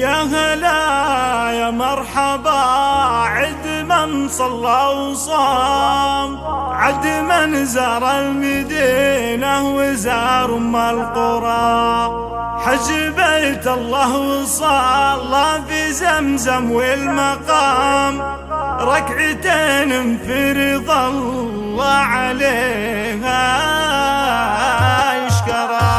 يا هلا يا مرحبا عد من صلى وصام، عد من زار المدينة وزار أم القرى، حج بيت الله وصلى في زمزم والمقام، ركعتين في رضا الله عليها يشكرا.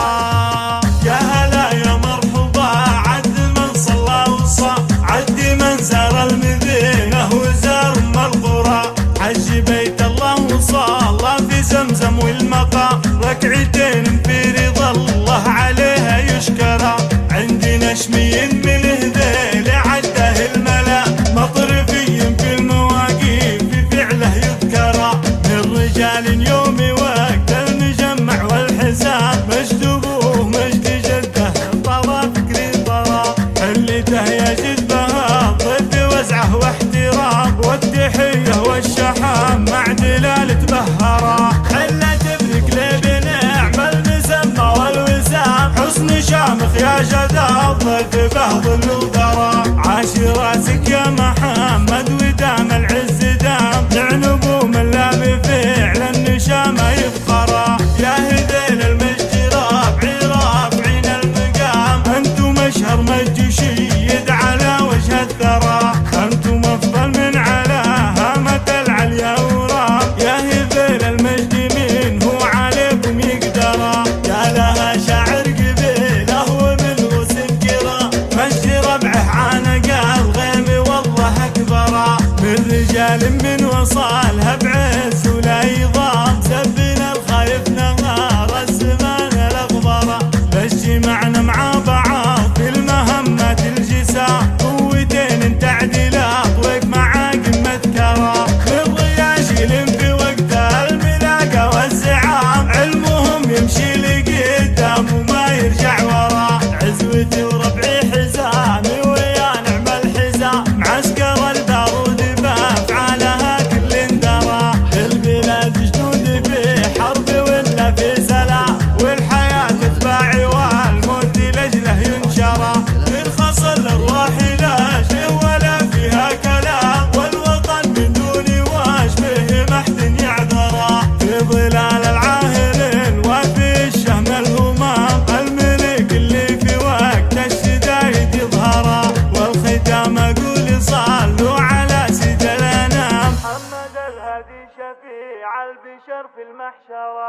يا هلا يا مرحبا عد من صلى وصام، عد من زار المدينة وزار أم القرى، حج بيت الله وصلى في زمزم والمقام، ركعتين في رضا الله عليها يشكرا. عندنا شمين من هذيل عده الملا، مطرفي في المواقيف في فعله يذكرا، من رجال يوم وقت المجمع والحزام، مجد ابوه مجد جده طرى فكري طرى، حلته يجد بها الضيف وزعه واحترام، والتحيه والشحام مع دلالة بهرا، حله تبرك لي بنعم المسمى والوسام، حسن شامخ يا جدا الضيف به ظل وذرى، عاش راسك يا محمد ودام العز دام، لعنبو من لا بفعل النشامة يفخرا. يا هذيل المجد رافعين المقام، انتم اشهر مجد شيد على وجه الثرى، انتم افضل من على هامة العليا ورام، يا هذيل المجد من هو عليكم يقدرا. يا لها شاعر قبيله ومن وسكرا، مجد ربعه عانق الغيم والله اكبرا، من رجال من وصالها بعز ولا يضام، سبنا الخايف نهار الزمان الاغبرا، اجتمعنا مع بعض في المهمات الجسام، قوتين تعديلات وقف مع قمة كرا، الرياجيل في وقت الملاقة والزعام، علمهم يمشي لقدام وما يرجع ورا، عزوتي وربعي حزامي ويا نعم الحزام، معسكر البارود بافعالها كل درى، البلاد جدود في حرب ولا في سلام، والحياة تتباعي والموت لجله ينشرى، ترخص الارواح لا شيء ولا فيها كلام، والوطن من دون وجبه ما حد يعذرا، في ظلال العاهل الوافي الشهم الهمام، الملك اللي في وقت الشدايد يظهرا، والختام اقول صلوا على سيد الانام، محمد الهادي شفيع البشر في المحشر.